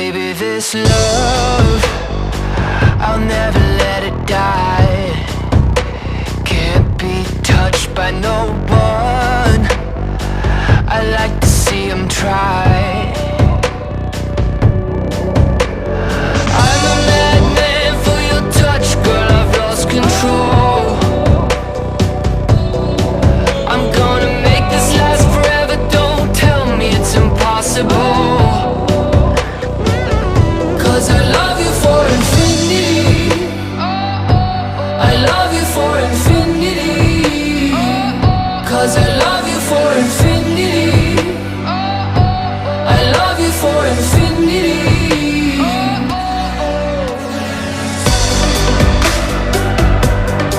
Baby, this love, I'll never let it die. Can't be touched by no one. I like to see them try. I'm a madman for your touch, girl, I've lost control. I'm gonna make this last forever, don't tell me it's impossible. 'Cause I love you for infinity. I love you for infinity. 'Cause I